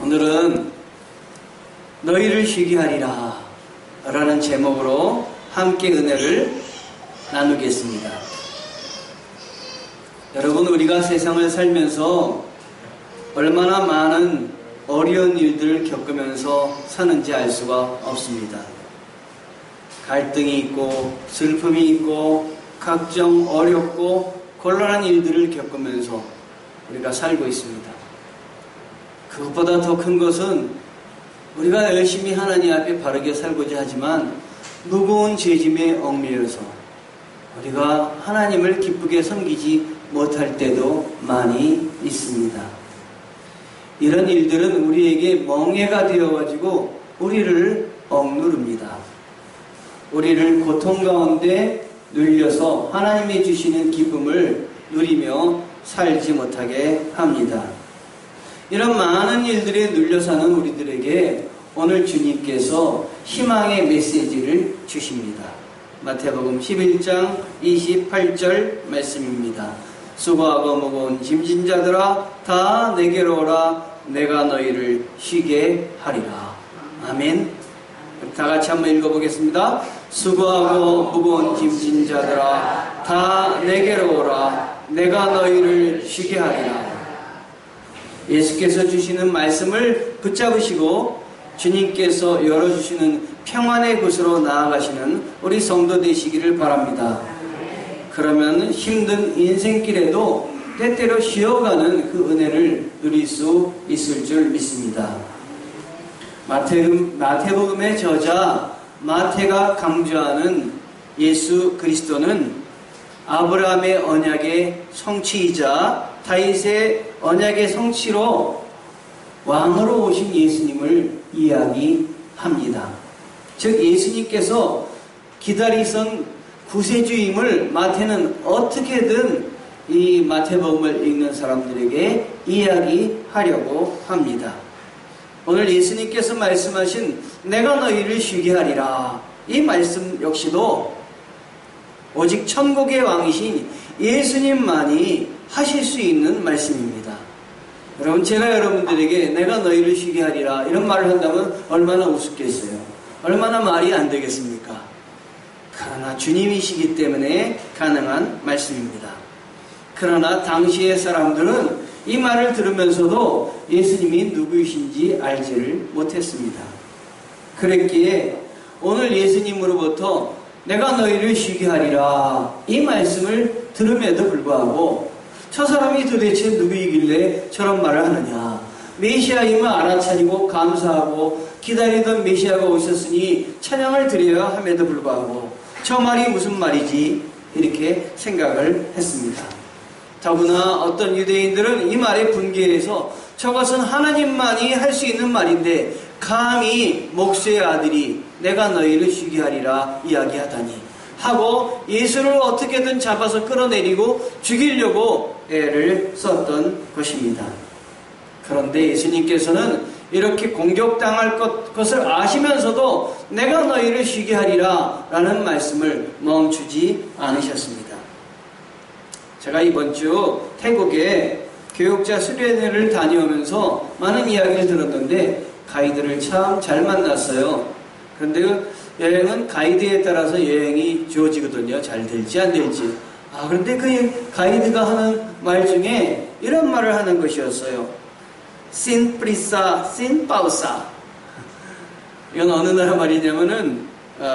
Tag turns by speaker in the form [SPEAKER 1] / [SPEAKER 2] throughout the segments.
[SPEAKER 1] 오늘은 너희를 쉬게 하리라 라는 제목으로 함께 은혜를 나누겠습니다. 여러분, 우리가 세상을 살면서 얼마나 많은 어려운 일들을 겪으면서 사는지 알 수가 없습니다. 갈등이 있고 슬픔이 있고 각종 어렵고 곤란한 일들을 겪으면서 우리가 살고 있습니다. 그것보다 더 큰 것은 우리가 열심히 하나님 앞에 바르게 살고자 하지만 무거운 죄짐에 얽매여서 우리가 하나님을 기쁘게 섬기지 못할 때도 많이 있습니다. 이런 일들은 우리에게 멍해가 되어가지고 우리를 억누릅니다. 우리를 고통 가운데 눌려서 하나님이 주시는 기쁨을 누리며 살지 못하게 합니다. 이런 많은 일들에 눌려 사는 우리들에게 오늘 주님께서 희망의 메시지를 주십니다. 마태복음 11장 28절 말씀입니다. 수고하고 무거운 짐진 자들아 다 내게로 오라 내가 너희를 쉬게 하리라. 아멘. 다 같이 한번 읽어보겠습니다. 수고하고 무거운 짐진 자들아 다 내게로 오라 내가 너희를 쉬게 하리라. 예수께서 주시는 말씀을 붙잡으시고 주님께서 열어주시는 평안의 곳으로 나아가시는 우리 성도 되시기를 바랍니다. 그러면 힘든 인생길에도 때때로 쉬어가는 그 은혜를 누릴 수 있을 줄 믿습니다. 마태복음의 저자 마태가 강조하는 예수 그리스도는 아브라함의 언약의 성취이자 다윗의 언약의 성취로 왕으로 오신 예수님을 이야기합니다. 즉 예수님께서 기다리선 구세주임을 마태는 어떻게든 이 마태복음을 읽는 사람들에게 이야기하려고 합니다. 오늘 예수님께서 말씀하신 내가 너희를 쉬게 하리라, 이 말씀 역시도 오직 천국의 왕이신 예수님만이 하실 수 있는 말씀입니다. 여러분, 제가 여러분들에게 내가 너희를 쉬게 하리라 이런 말을 한다면 얼마나 우습겠어요? 얼마나 말이 안 되겠습니까? 그러나 주님이시기 때문에 가능한 말씀입니다. 그러나 당시의 사람들은 이 말을 들으면서도 예수님이 누구이신지 알지를 못했습니다. 그랬기에 오늘 예수님으로부터 내가 너희를 쉬게 하리라 이 말씀을 들음에도 불구하고 저 사람이 도대체 누구이길래 저런 말을 하느냐, 메시아임을 알아차리고 감사하고 기다리던 메시아가 오셨으니 찬양을 드려야 함에도 불구하고 저 말이 무슨 말이지 이렇게 생각을 했습니다. 더구나 어떤 유대인들은 이 말에 분개해서 저것은 하나님만이 할 수 있는 말인데 감히 목수의 아들이 내가 너희를 쉬게 하리라 이야기하다니 하고 예수를 어떻게든 잡아서 끌어내리고 죽이려고 애를 썼던 것입니다. 그런데 예수님께서는 이렇게 공격당할 것을 아시면서도 내가 너희를 쉬게 하리라 라는 말씀을 멈추지 않으셨습니다. 제가 이번 주 태국에 교육자 수련회를 다녀오면서 많은 이야기를 들었는데 가이드를 참 잘 만났어요. 그런데 여행은 가이드에 따라서 여행이 주어지거든요. 잘 될지 안 될지. 그런데 그 가이드가 하는 말 중에 이런 말을 하는 것이었어요. Sin prisa, sin pausa. 이건 어느 나라 말이냐면은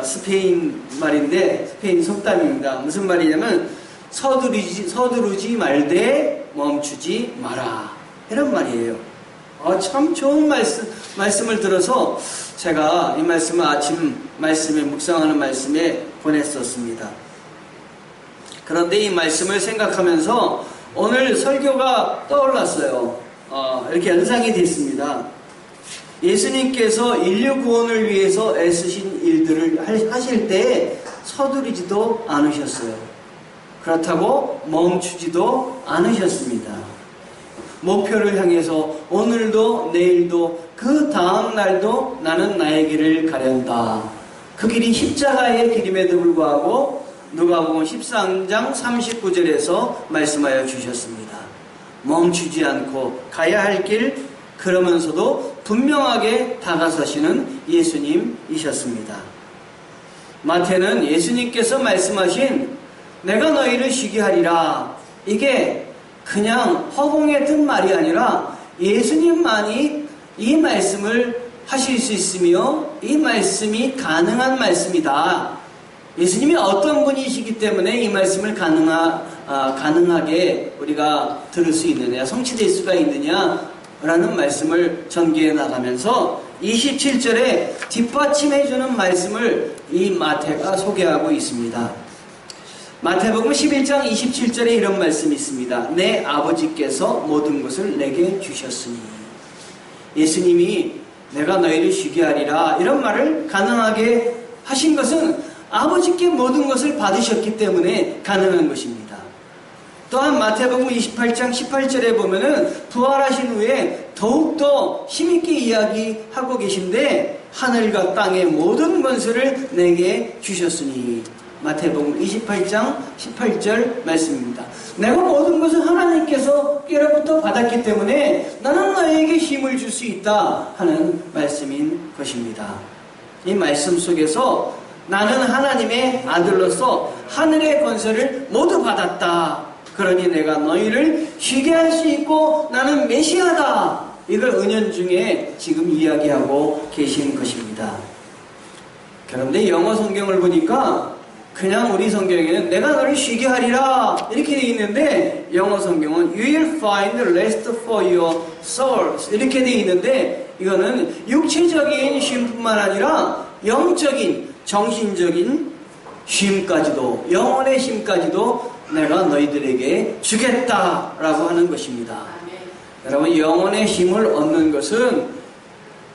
[SPEAKER 1] 스페인 말인데 스페인 속담입니다. 무슨 말이냐면 서두르지 말되 멈추지 마라. 이런 말이에요. 참 좋은 말씀을 들어서 제가 이 말씀을 아침 말씀에 묵상하는 말씀에 보냈었습니다. 그런데 이 말씀을 생각하면서 오늘 설교가 떠올랐어요. 이렇게 연상이 됐습니다. 예수님께서 인류 구원을 위해서 애쓰신 일들을 하실 때 서두르지도 않으셨어요. 그렇다고 멈추지도 않으셨습니다. 목표를 향해서 오늘도 내일도 그 다음 날도 나는 나의 길을 가련다. 그 길이 십자가의 길임에도 불구하고 누가복음 13장 39절에서 말씀하여 주셨습니다. 멈추지 않고 가야 할 길, 그러면서도 분명하게 다가서시는 예수님이셨습니다. 마태는 예수님께서 말씀하신 내가 너희를 쉬게 하리라, 이게 그냥 허공에 든 말이 아니라 예수님만이 이 말씀을 하실 수 있으며 이 말씀이 가능한 말씀이다. 예수님이 어떤 분이시기 때문에 이 말씀을 가능하게 우리가 들을 수 있느냐, 성취될 수가 있느냐라는 말씀을 전개해 나가면서 27절에 뒷받침해주는 말씀을 이 마태가 소개하고 있습니다. 마태복음 11장 27절에 이런 말씀이 있습니다. 내 아버지께서 모든 것을 내게 주셨으니. 예수님이 내가 너희를 쉬게 하리라 이런 말을 가능하게 하신 것은 아버지께 모든 것을 받으셨기 때문에 가능한 것입니다. 또한 마태복음 28장 18절에 보면은 부활하신 후에 더욱더 힘있게 이야기하고 계신데 하늘과 땅의 모든 권세를 내게 주셨으니. 마태복음 28장 18절 말씀입니다. 내가 모든 것을 하나님께로부터 받았기 때문에 나는 너에게 힘을 줄 수 있다 하는 말씀인 것입니다. 이 말씀 속에서 나는 하나님의 아들로서 하늘의 권세를 모두 받았다. 그러니 내가 너희를 쉬게 할 수 있고 나는 메시아다. 이걸 은연중에 지금 이야기하고 계신 것입니다. 그런데 영어 성경을 보니까 그냥 우리 성경에는 내가 너를 쉬게 하리라 이렇게 되어 있는데 영어 성경은 You will find rest for your souls 이렇게 되어 있는데 이거는 육체적인 쉼뿐만 아니라 영적인 정신적인 쉼까지도 영혼의 쉼까지도 내가 너희들에게 주겠다라고 하는 것입니다. 여러분 영혼의 힘을 얻는 것은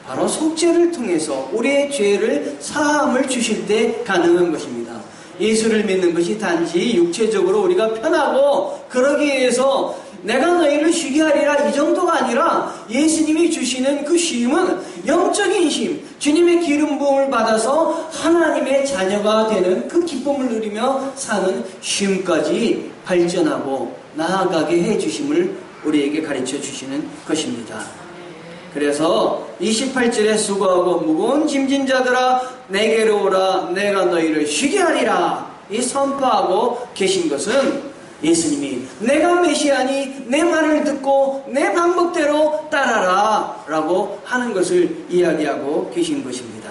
[SPEAKER 1] 바로 속죄를 통해서 우리의 죄를 사함을 주실 때 가능한 것입니다. 예수를 믿는 것이 단지 육체적으로 우리가 편하고 그러기 위해서 내가 너희를 쉬게 하리라 이 정도가 아니라 예수님이 주시는 그 쉼은 영적인 쉼, 주님의 기름 부음을 받아서 하나님의 자녀가 되는 그 기쁨을 누리며 사는 쉼까지 발전하고 나아가게 해주심을 우리에게 가르쳐 주시는 것입니다. 그래서 28절에 수고하고 무거운 짐진 자들아 내게로 오라 내가 너희를 쉬게 하리라 이 선포하고 계신 것은 예수님이 내가 메시아니 내 말을 듣고 내 방법대로 따라라 라고 하는 것을 이야기하고 계신 것입니다.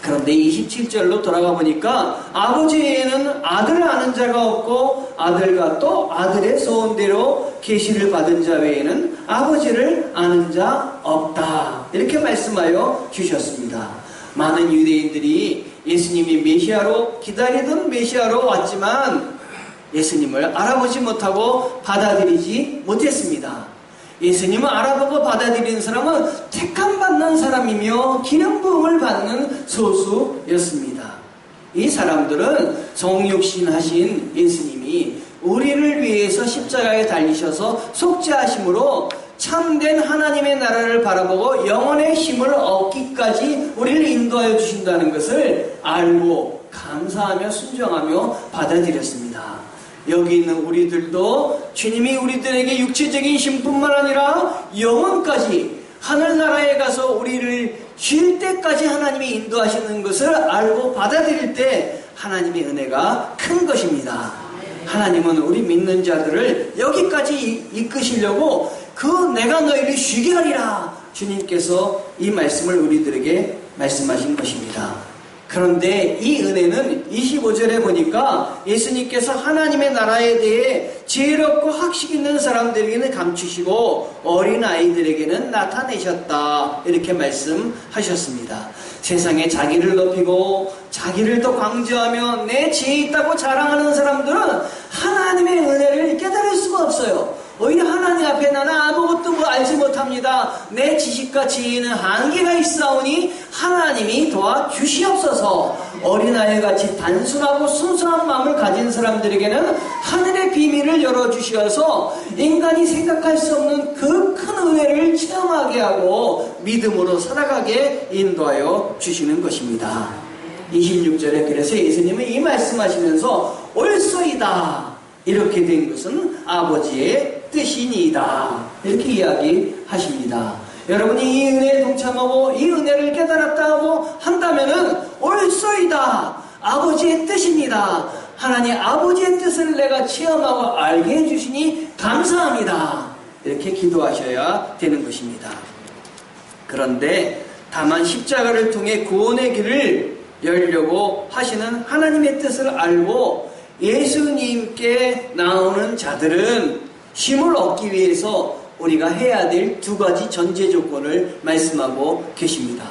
[SPEAKER 1] 그런데 27절로 돌아가 보니까 아버지 외에는 아들을 아는 자가 없고 아들과 또 아들의 소원대로 계시를 받은 자 외에는 아버지를 아는 자 없다 이렇게 말씀하여 주셨습니다. 많은 유대인들이 예수님이 메시아로 기다리던 메시아로 왔지만 예수님을 알아보지 못하고 받아들이지 못했습니다. 예수님을 알아보고 받아들이는 사람은 택함받는 사람이며 기름 부음을 받는 소수였습니다. 이 사람들은 성육신하신 예수님이 우리를 위해서 십자가에 달리셔서 속죄하심으로 참된 하나님의 나라를 바라보고 영혼의 힘을 얻기까지 우리를 인도하여 주신다는 것을 알고 감사하며 순종하며 받아들였습니다. 여기 있는 우리들도 주님이 우리들에게 육체적인 힘뿐만 아니라 영혼까지 하늘나라에 가서 우리를 쉴 때까지 하나님이 인도하시는 것을 알고 받아들일 때 하나님의 은혜가 큰 것입니다. 하나님은 우리 믿는 자들을 여기까지 이끄시려고 그 내가 너희를 쉬게 하리라 주님께서 이 말씀을 우리들에게 말씀하신 것입니다. 그런데 이 은혜는 25절에 보니까 예수님께서 하나님의 나라에 대해 지혜롭고 학식 있는 사람들에게는 감추시고 어린아이들에게는 나타내셨다 이렇게 말씀하셨습니다. 세상에 자기를 높이고 자기를 더 강조하며 내 지혜 있다고 자랑하는 사람들은 하나님의 은혜를 깨달을 수가 없어요. 오히려 하나님 앞에 나는 아무것도 알지 못합니다. 내 지식과 지혜는 한계가 있사오니 하나님이 도와주시옵소서. 어린아이같이 단순하고 순수한 마음을 가진 사람들에게는 하늘의 비밀을 열어주셔서 인간이 생각할 수 없는 그 큰 은혜를 체험하게 하고 믿음으로 살아가게 인도하여 주시는 것입니다. 26절에 그래서 예수님은 이 말씀하시면서 옳소이다 이렇게 된 것은 아버지의 뜻이니이다 이렇게 이야기하십니다. 여러분이 이 은혜에 동참하고 이 은혜를 깨달았다고 한다면은 옳소이다. 아버지의 뜻입니다. 하나님 아버지의 뜻을 내가 체험하고 알게 해주시니 감사합니다. 이렇게 기도하셔야 되는 것입니다. 그런데 다만 십자가를 통해 구원의 길을 열려고 하시는 하나님의 뜻을 알고 예수님께 나오는 자들은 힘을 얻기 위해서 우리가 해야 될 두 가지 전제 조건을 말씀하고 계십니다.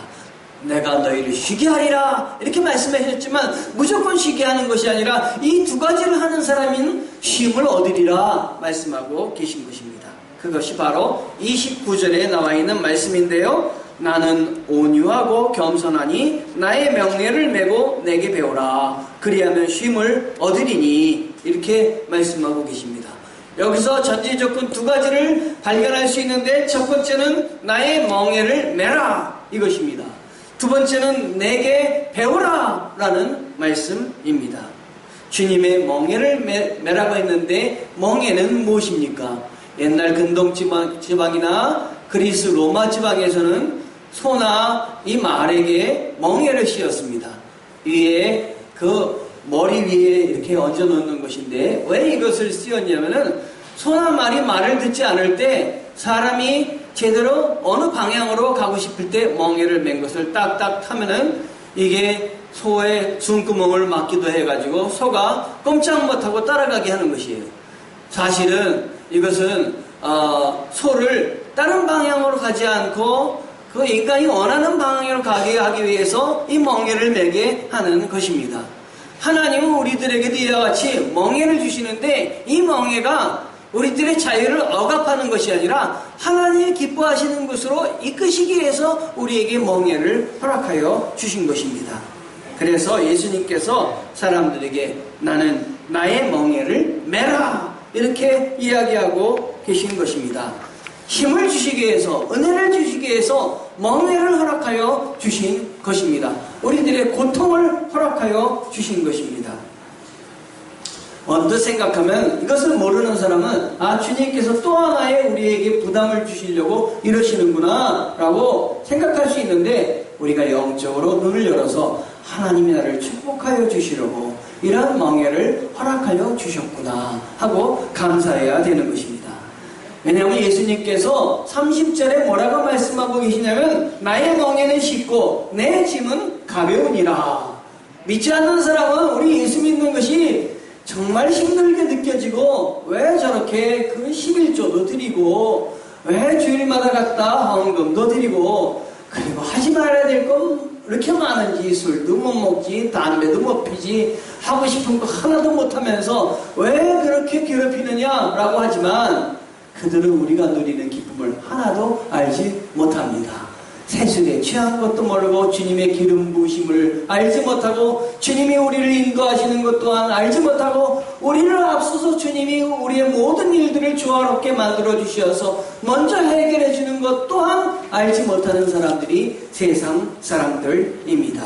[SPEAKER 1] 내가 너희를 쉬게 하리라 이렇게 말씀하셨지만 무조건 쉬게 하는 것이 아니라 이 두 가지를 하는 사람은 쉼을 얻으리라 말씀하고 계신 것입니다. 그것이 바로 29절에 나와 있는 말씀인데요. 나는 온유하고 겸손하니 나의 명예를 메고 내게 배우라. 그리하면 쉼을 얻으리니 이렇게 말씀하고 계십니다. 여기서 전제 조건 두 가지를 발견할 수 있는데 첫 번째는 나의 멍에를 메라 이것입니다. 두 번째는 내게 배우라 라는 말씀입니다. 주님의 멍에를 메라고 했는데 멍에는 무엇입니까? 옛날 근동 지방이나 그리스 로마 지방에서는 소나 이 말에게 멍에를 씌웠습니다. 위에 그 머리 위에 이렇게 얹어 놓는 것인데 왜 이것을 씌웠냐면은 소나 말이 말을 듣지 않을 때 사람이 제대로 어느 방향으로 가고 싶을 때 멍에를 맨 것을 딱딱 타면은 이게 소의 숨구멍을 막기도 해가지고 소가 꼼짝 못하고 따라가게 하는 것이에요. 사실은 이것은 소를 다른 방향으로 가지 않고 그 인간이 원하는 방향으로 가게 하기 위해서 이 멍에를 매게 하는 것입니다. 하나님은 우리들에게도 이와 같이 멍에를 주시는데 이 멍에가 우리들의 자유를 억압하는 것이 아니라 하나님이 기뻐하시는 것으로 이끄시기 위해서 우리에게 멍에를 허락하여 주신 것입니다. 그래서 예수님께서 사람들에게 나는 나의 멍에를 메라 이렇게 이야기하고 계신 것입니다. 힘을 주시기 위해서 은혜를 주시기 위해서 멍에를 허락하여 주신 것입니다. 우리들의 고통을 허락하여 주신 것입니다. 언뜻 생각하면 이것을 모르는 사람은 주님께서 또 하나의 우리에게 부담을 주시려고 이러시는구나 라고 생각할 수 있는데 우리가 영적으로 눈을 열어서 하나님이 나를 축복하여 주시려고 이러한 멍에를 허락하여 주셨구나 하고 감사해야 되는 것입니다. 왜냐하면 예수님께서 30절에 뭐라고 말씀하고 계시냐면 나의 멍에는 쉽고 내 짐은 가벼우니라. 믿지 않는 사람은 우리 예수 믿는 것이 정말 힘들게 느껴지고 왜 저렇게 그 11조도 드리고 왜 주일마다 갔다 헌금도 드리고 그리고 하지 말아야 될 건 이렇게 많은지 술도 못 먹지 담배도 못 피지 하고 싶은 거 하나도 못하면서 왜 그렇게 괴롭히느냐라고 하지만 그들은 우리가 누리는 기쁨을 하나도 알지 못합니다. 세술에 취한 것도 모르고 주님의 기름 부으심을 알지 못하고 주님이 우리를 인도하시는 것 또한 알지 못하고 우리를 앞서서 주님이 우리의 모든 일들을 조화롭게 만들어 주셔서 먼저 해결해 주는 것 또한 알지 못하는 사람들이 세상 사람들입니다.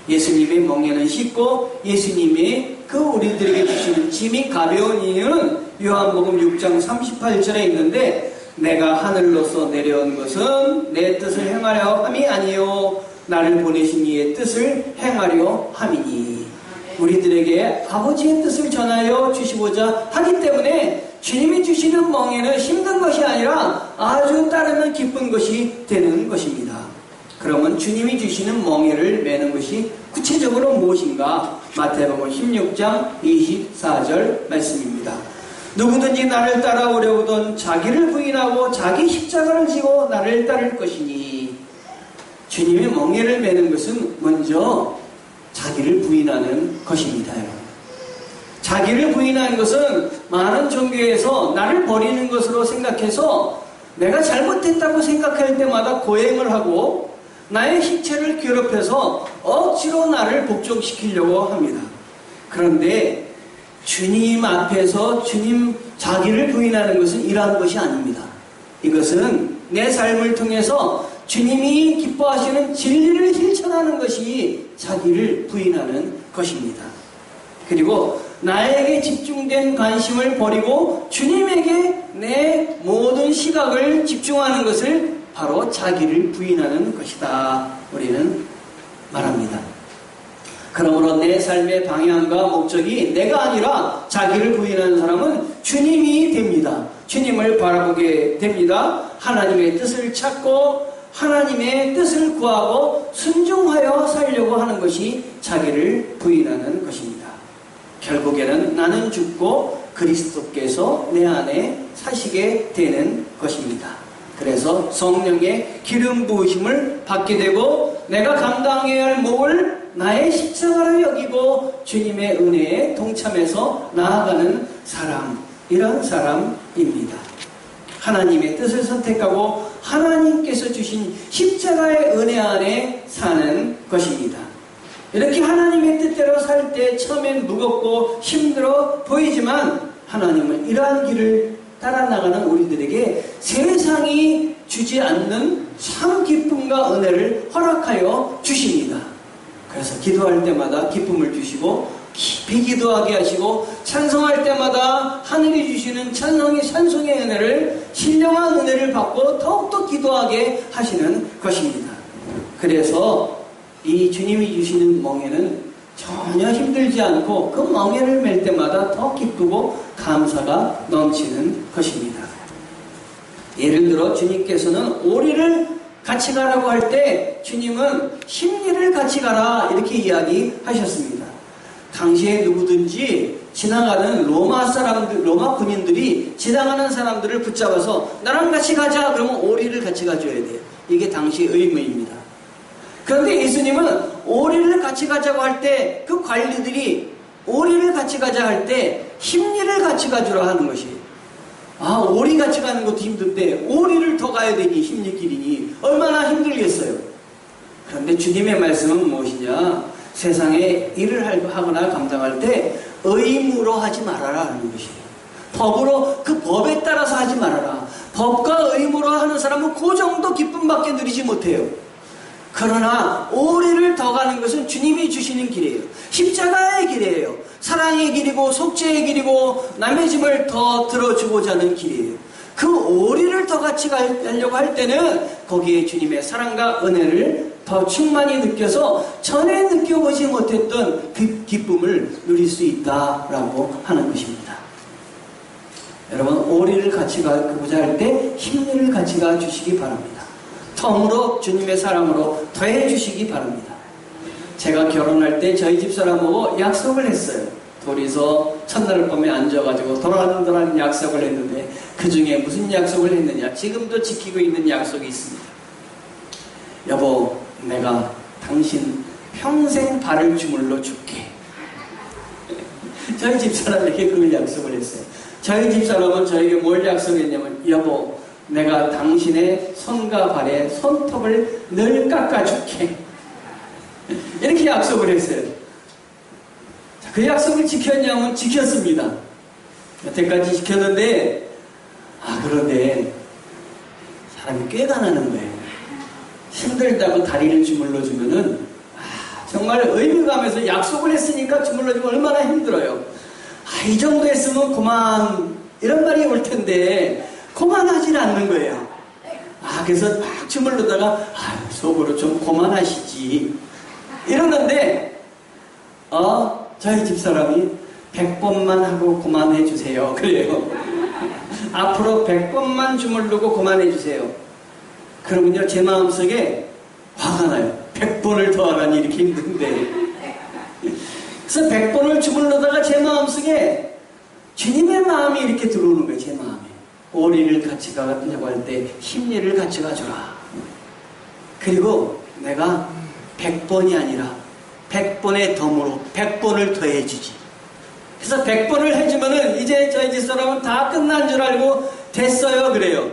[SPEAKER 1] 예수님의 멍에는 쉽고 예수님의 그 우리들에게 주시는 짐이 가벼운 이유는 요한복음 6장 38절에 있는데 내가 하늘로서 내려온 것은 내 뜻을 행하려 함이 아니요 나를 보내신 이의 뜻을 행하려 함이니 우리들에게 아버지의 뜻을 전하여 주시고자 하기 때문에 주님이 주시는 멍에는 힘든 것이 아니라 아주 따르면 기쁜 것이 되는 것입니다. 그러면 주님이 주시는 멍에를 매는 것이 구체적으로 무엇인가? 마태복음 16장 24절 말씀입니다. 누구든지 나를 따라오려거든 자기를 부인하고 자기 십자가를 지고 나를 따를 것이니 주님의 멍에를 매는 것은 먼저 자기를 부인하는 것입니다. 자기를 부인하는 것은 많은 종교에서 나를 버리는 것으로 생각해서 내가 잘못했다고 생각할 때마다 고행을 하고 나의 신체를 괴롭혀서 억지로 나를 복종시키려고 합니다. 그런데 주님 앞에서 주님 자기를 부인하는 것은 이러한 것이 아닙니다. 이것은 내 삶을 통해서 주님이 기뻐하시는 진리를 실천하는 것이 자기를 부인하는 것입니다. 그리고 나에게 집중된 관심을 버리고 주님에게 내 모든 시각을 집중하는 것을 바로 자기를 부인하는 것이다. 우리는 말합니다. 그러므로 내 삶의 방향과 목적이 내가 아니라 자기를 부인하는 사람은 주님이 됩니다. 주님을 바라보게 됩니다. 하나님의 뜻을 찾고 하나님의 뜻을 구하고 순종하여 살려고 하는 것이 자기를 부인하는 것입니다. 결국에는 나는 죽고 그리스도께서 내 안에 사시게 되는 것입니다. 그래서 성령의 기름 부으심을 받게 되고 내가 감당해야 할 몫을 나의 십자가로 여기고 주님의 은혜에 동참해서 나아가는 사람, 이런 사람입니다. 하나님의 뜻을 선택하고 하나님께서 주신 십자가의 은혜 안에 사는 것입니다. 이렇게 하나님의 뜻대로 살 때 처음엔 무겁고 힘들어 보이지만 하나님은 이러한 길을 따라 나가는 우리들에게 세상이 주지 않는 참 기쁨과 은혜를 허락하여 주십니다. 그래서 기도할 때마다 기쁨을 주시고 깊이 기도하게 하시고 찬송할 때마다 하늘이 주시는 찬송의 은혜를 신령한 은혜를 받고 더욱더 기도하게 하시는 것입니다. 그래서 이 주님이 주시는 멍에는 전혀 힘들지 않고 그 멍에를 맬 때마다 더 기쁘고 감사가 넘치는 것입니다. 예를 들어 주님께서는 오리를 같이 가라고 할 때 주님은 십리를 같이 가라 이렇게 이야기하셨습니다. 당시에 누구든지 지나가는 로마 군인들이 지나가는 사람들을 붙잡아서 나랑 같이 가자 그러면 오리를 같이 가줘야 돼요. 이게 당시 의무입니다. 그런데 예수님은 오리를 같이 가자고 할 때 그 관리들이 오리를 같이 가자 할 때 십리를 같이 가주라 하는 것이에요. 아, 오리 같이 가는 것도 힘든데 오리를 더 가야 되니 십리길이니 얼마나 힘들겠어요. 그런데 주님의 말씀은 무엇이냐? 세상에 일을 하거나 감당할 때 의무로 하지 말아라 하는 것이에요. 법으로 그 법에 따라서 하지 말아라. 법과 의무로 하는 사람은 그 정도 기쁨밖에 누리지 못해요. 그러나 오리를 더 가는 것은 주님이 주시는 길이에요. 십자가의 길이에요. 사랑의 길이고 속죄의 길이고 남의 짐을 더 들어주고자 하는 길이에요. 그 오리를 더 같이 가려고 할 때는 거기에 주님의 사랑과 은혜를 더 충만히 느껴서 전에 느껴보지 못했던 그 기쁨을 누릴 수 있다라고 하는 것입니다. 여러분, 오리를 같이 가고자 할 때 십리를 같이 가주시기 바랍니다. 덤으로 주님의 사랑으로 더해 주시기 바랍니다. 제가 결혼할 때 저희 집사람하고 약속을 했어요. 둘이서 첫날 밤에 앉아가지고 도란도란 약속을 했는데 그 중에 무슨 약속을 했느냐? 지금도 지키고 있는 약속이 있습니다. 여보, 내가 당신 평생 발을 주물러 줄게. 저희 집사람에게 그걸 약속을 했어요. 저희 집사람은 저에게 뭘 약속했냐면, 여보, 내가 당신의 손과 발의 손톱을 늘 깎아줄게. 이렇게 약속을 했어요. 그 약속을 지켰냐면 지켰습니다. 여태까지 지켰는데, 그런데 사람이 꾀가 나는 거예요. 힘들다고 다리를 주물러주면은, 정말 의무감에서 약속을 했으니까 주물러주면 얼마나 힘들어요. 이 정도 했으면 그만, 이런 말이 올 텐데, 그만하지는 않는 거예요. 그래서 막 주물르다가 속으로 좀 그만하시지 이러는데 저희 집사람이 100번만 하고 그만해 주세요 그래요. 앞으로 100번만 주물르고 그만해 주세요. 그러면요 제 마음속에 화가 나요. 100번을 더 하라니 이렇게 힘든데. 그래서 100번을 주물르다가 제 마음속에 주님의 마음이 이렇게 들어오는 거예요. 제 마음에. 오리를 같이 가려고 할 때 십리를 같이 가줘라. 그리고 내가 100번이 아니라 100번의 덤으로 100번을 더해주지. 그래서 100번을 해주면은 이제 저희 집사람은 다 끝난 줄 알고 됐어요 그래요.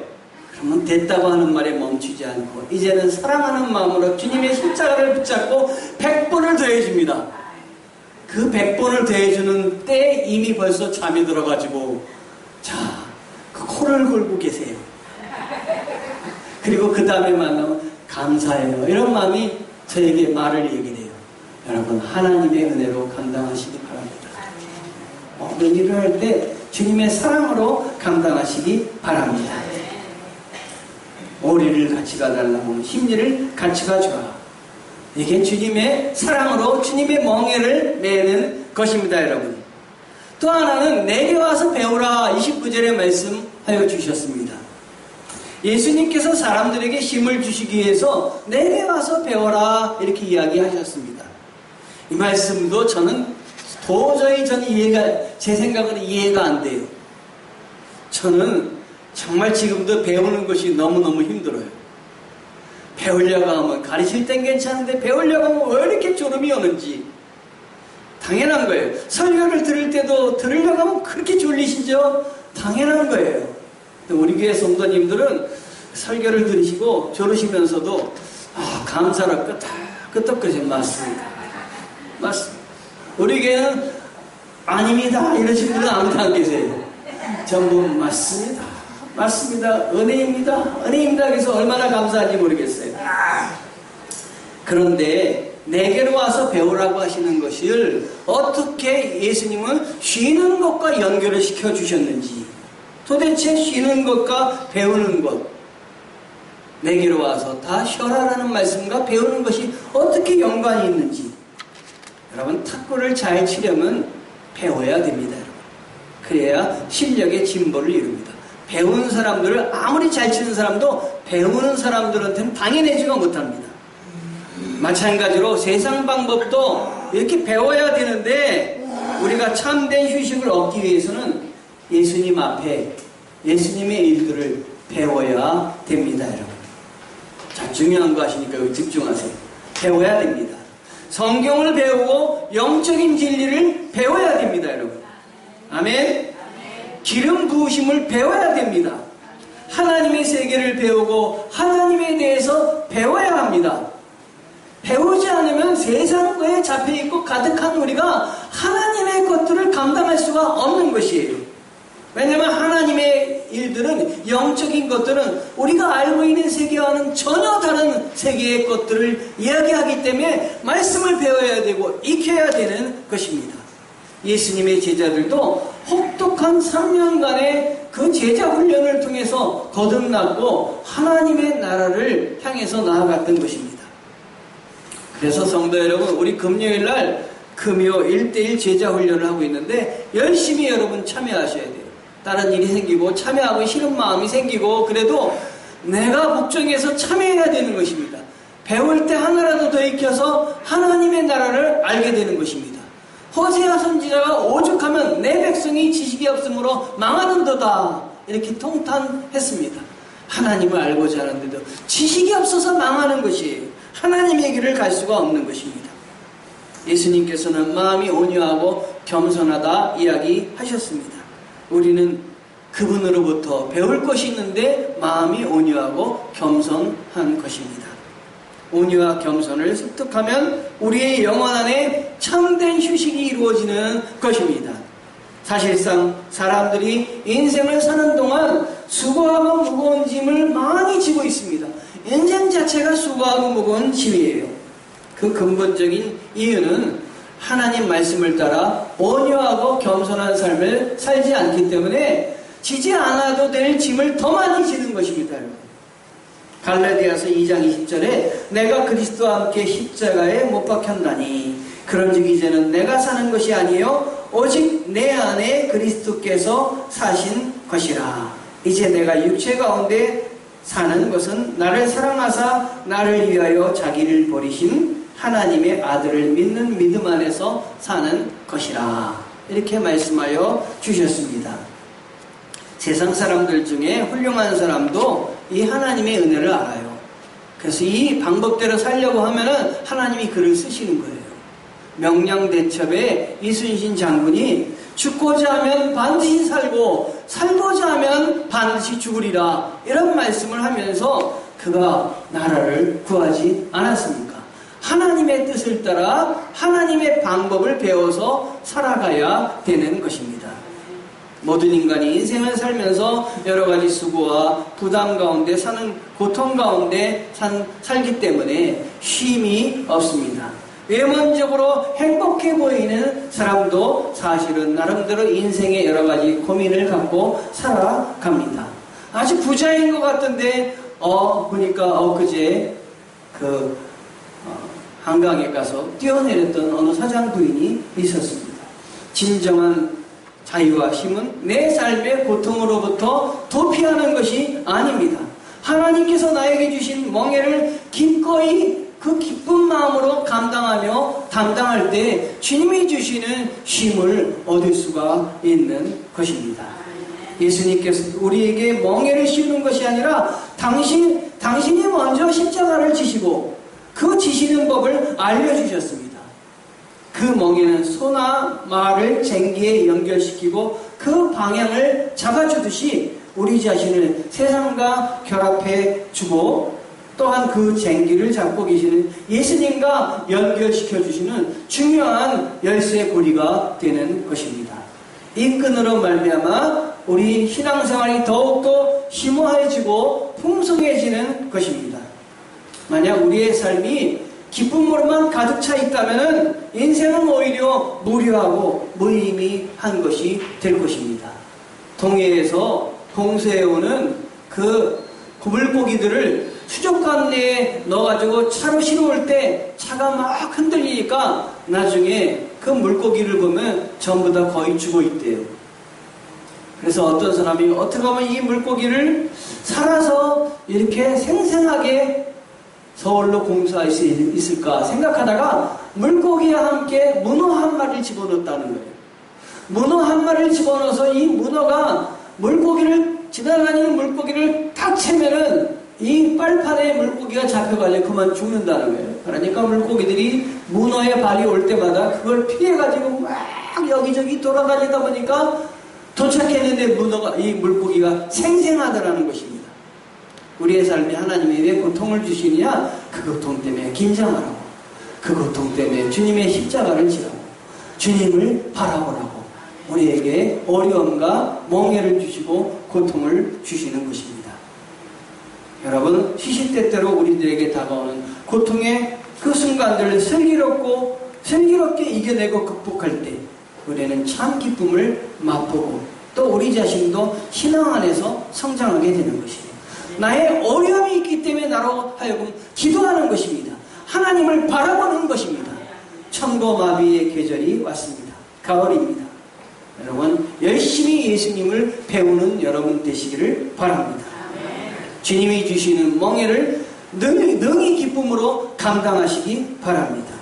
[SPEAKER 1] 그러면 됐다고 하는 말에 멈추지 않고 이제는 사랑하는 마음으로 주님의 십자가를 붙잡고 100번을 더해줍니다. 그 100번을 더해주는 때 이미 벌써 잠이 들어가지고 코를 골고 계세요. 그리고 그 다음에 만나면 감사해요. 이런 마음이 저에게 말을 얘기해요. 여러분, 하나님의 은혜로 감당하시기 바랍니다. 모든 일을 할 때 주님의 사랑으로 감당하시기 바랍니다. 오리를 같이 가달라고 심리를 같이 가줘라. 이게 주님의 사랑으로 주님의 멍에를 매는 것입니다, 여러분. 또 하나는 내게 와서 배우라 29절의 말씀하여 주셨습니다. 예수님께서 사람들에게 힘을 주시기 위해서 내게 와서 배워라 이렇게 이야기하셨습니다. 이 말씀도 저는 도저히 제 생각으로 이해가 안 돼요. 저는 정말 지금도 배우는 것이 너무너무 힘들어요. 배우려고 하면 가르칠 땐 괜찮은데 배우려고 하면 왜 이렇게 졸음이 오는지 당연한 거예요. 설교를 들을 때도 들으려고 하면 그렇게 졸리시죠? 당연한 거예요. 우리 교회 성도님들은 설교를 들으시고 졸으시면서도 감사라 끄떡끄떡 맞습니다. 맞습니다. 우리 교회는 아닙니다 이러신 분은 아무도 안 계세요. 전부 맞습니다. 맞습니다. 은혜입니다. 은혜입니다. 그래서 얼마나 감사한지 모르겠어요. 그런데 내게로 와서 배우라고 하시는 것을 어떻게 예수님은 쉬는 것과 연결을 시켜주셨는지, 도대체 쉬는 것과 배우는 것, 내게로 와서 다 쉬어라라는 말씀과 배우는 것이 어떻게 연관이 있는지, 여러분 탁구를 잘 치려면 배워야 됩니다. 여러분. 그래야 실력의 진보를 이룹니다. 배우는 사람들을 아무리 잘 치는 사람도 배우는 사람들한테는 당연해지가 못합니다. 마찬가지로 세상 방법도 이렇게 배워야 되는데 우리가 참된 휴식을 얻기 위해서는 예수님 앞에 예수님의 일들을 배워야 됩니다, 여러분. 자, 중요한 거 하시니까 여기 집중하세요. 배워야 됩니다. 성경을 배우고 영적인 진리를 배워야 됩니다, 여러분. 아멘. 기름 부으심을 배워야 됩니다. 하나님의 세계를 배우고 하나님에 대해서 배워야 합니다. 배우지 않으면 세상에 잡혀있고 가득한 우리가 하나님의 것들을 감당할 수가 없는 것이에요. 왜냐하면 하나님의 일들은, 영적인 것들은 우리가 알고 있는 세계와는 전혀 다른 세계의 것들을 이야기하기 때문에 말씀을 배워야 되고 익혀야 되는 것입니다. 예수님의 제자들도 혹독한 3년간의 그 제자 훈련을 통해서 거듭났고 하나님의 나라를 향해서 나아갔던 것입니다. 그래서 성도 여러분, 우리 금요일날 금요 1:1 제자 훈련을 하고 있는데 열심히 여러분 참여하셔야 돼요. 다른 일이 생기고 참여하고 싫은 마음이 생기고 그래도 내가 복종해서 참여해야 되는 것입니다. 배울 때 하나라도 더 익혀서 하나님의 나라를 알게 되는 것입니다. 호세아 선지자가 오죽하면 내 백성이 지식이 없으므로 망하는도다 이렇게 통탄했습니다. 하나님을 알고자 하는데도 지식이 없어서 망하는 것이에요. 하나님의 길을 갈 수가 없는 것입니다. 예수님께서는 마음이 온유하고 겸손하다 이야기하셨습니다. 우리는 그분으로부터 배울 것이 있는데 마음이 온유하고 겸손한 것입니다. 온유와 겸손을 습득하면 우리의 영혼 안에 참된 휴식이 이루어지는 것입니다. 사실상 사람들이 인생을 사는 동안 수고하고 무거운 짐을 많이 지고 있습니다. 인생 자체가 수고하고 무거운 짐이에요. 그 근본적인 이유는 하나님 말씀을 따라 온유하고 겸손한 삶을 살지 않기 때문에 지지 않아도 될 짐을 더 많이 지는 것입니다. 갈라디아서 2장 20절에 내가 그리스도와 함께 십자가에 못 박혔나니 그런즉 이제는 내가 사는 것이 아니요 오직 내 안에 그리스도께서 사신 것이라. 이제 내가 육체 가운데 사는 것은 나를 사랑하사 나를 위하여 자기를 버리신 하나님의 아들을 믿는 믿음 안에서 사는 것이라. 이렇게 말씀하여 주셨습니다. 세상 사람들 중에 훌륭한 사람도 이 하나님의 은혜를 알아요. 그래서 이 방법대로 살려고 하면은 하나님이 글을 쓰시는 거예요. 명량대첩에 이순신 장군이 죽고자 하면 반드시 살고 살고자 하면 반드시 죽으리라 이런 말씀을 하면서 그가 나라를 구하지 않았습니까? 하나님의 뜻을 따라 하나님의 방법을 배워서 살아가야 되는 것입니다. 모든 인간이 인생을 살면서 여러 가지 수고와 부담 가운데 사는 고통 가운데 살기 때문에 쉼이 없습니다. 외면적으로 행복해 보이는 사람도 사실은 나름대로 인생의 여러 가지 고민을 갖고 살아갑니다. 아주 부자인 것 같은데 보니까 엊그제 한강에 가서 뛰어내렸던 어느 사장 부인이 있었습니다. 진정한 자유와 힘은 내 삶의 고통으로부터 도피하는 것이 아닙니다. 하나님께서 나에게 주신 멍에를 기꺼이 그 기쁜 마음으로 감당하며 담당할 때 주님이 주시는 쉼을 얻을 수가 있는 것입니다. 예수님께서 우리에게 멍에를 씌우는 것이 아니라 당신이 먼저 십자가를 지시고 그 지시는 법을 알려주셨습니다. 그 멍에는 소나 말을 쟁기에 연결시키고 그 방향을 잡아주듯이 우리 자신을 세상과 결합해 주고 또한 그 쟁기를 잡고 계시는 예수님과 연결시켜 주시는 중요한 열쇠 고리가 되는 것입니다. 이 끈으로 말미암아 우리 신앙생활이 더욱더 심오해지고 풍성해지는 것입니다. 만약 우리의 삶이 기쁨으로만 가득 차 있다면 인생은 오히려 무료하고 무의미한 것이 될 것입니다. 동해에서 동서해오는 그 물고기들을 수족관 내에 넣어가지고 차로 실어올 때 차가 막 흔들리니까 나중에 그 물고기를 보면 전부 다 거의 죽어 있대요. 그래서 어떤 사람이 어떻게 하면 이 물고기를 살아서 이렇게 생생하게 서울로 공수할 수 있을까 생각하다가 물고기와 함께 문어 한 마리를 집어넣었다는 거예요. 문어 한 마리를 집어넣어서 이 문어가 지나다니는 물고기를 딱 채면은 이 빨판에 물고기가 잡혀가지고 그만 죽는다는 거예요. 그러니까 물고기들이 문어의 발이 올 때마다 그걸 피해가지고 막 여기저기 돌아다니다 보니까 도착했는데 이 물고기가 생생하더라는 것입니다. 우리의 삶에 하나님이 왜 고통을 주시느냐? 그 고통 때문에 긴장하라고, 그 고통 때문에 주님의 십자가를 지라고, 주님을 바라보라고 우리에게 어려움과 멍에를 주시고 고통을 주시는 것입니다. 여러분, 시시때때로 우리들에게 다가오는 고통의 그 순간들을 슬기롭게 이겨내고 극복할 때 우리는 참 기쁨을 맛보고 또 우리 자신도 신앙 안에서 성장하게 되는 것이에요. 나의 어려움이 있기 때문에 나로 하여금 기도하는 것입니다. 하나님을 바라보는 것입니다. 천고마비의 계절이 왔습니다. 가을입니다. 여러분, 열심히 예수님을 배우는 여러분 되시기를 바랍니다. 주님이 주시는 멍에를 능히 기쁨으로 감당하시기 바랍니다.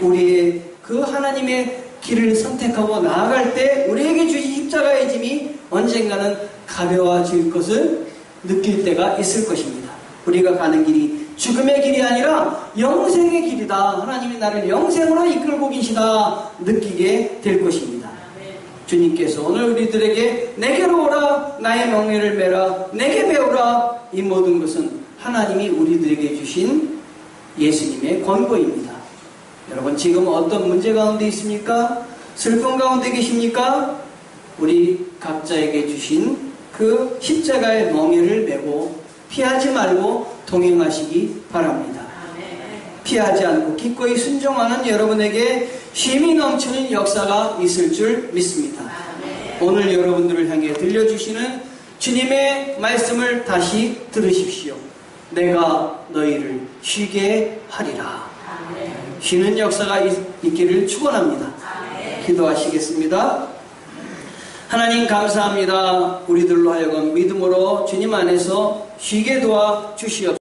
[SPEAKER 1] 우리의 그 하나님의 길을 선택하고 나아갈 때 우리에게 주신 십자가의 짐이 언젠가는 가벼워질 것을 느낄 때가 있을 것입니다. 우리가 가는 길이 죽음의 길이 아니라 영생의 길이다. 하나님이 나를 영생으로 이끌고 계시다. 느끼게 될 것입니다. 주님께서 오늘 우리들에게 내게로 오라, 나의 멍에를 메라, 내게 배우라. 이 모든 것은 하나님이 우리들에게 주신 예수님의 권고입니다. 여러분, 지금 어떤 문제 가운데 있습니까? 슬픔 가운데 계십니까? 우리 각자에게 주신 그 십자가의 멍에를 메고 피하지 말고 동행하시기 바랍니다. 피하지 않고 기꺼이 순종하는 여러분에게 쉼이 넘치는 역사가 있을 줄 믿습니다. 오늘 여러분들을 향해 들려주시는 주님의 말씀을 다시 들으십시오. 내가 너희를 쉬게 하리라. 쉬는 역사가 있기를 축원합니다. 기도하시겠습니다. 하나님 감사합니다. 우리들로 하여금 믿음으로 주님 안에서 쉬게 도와 주시옵소서.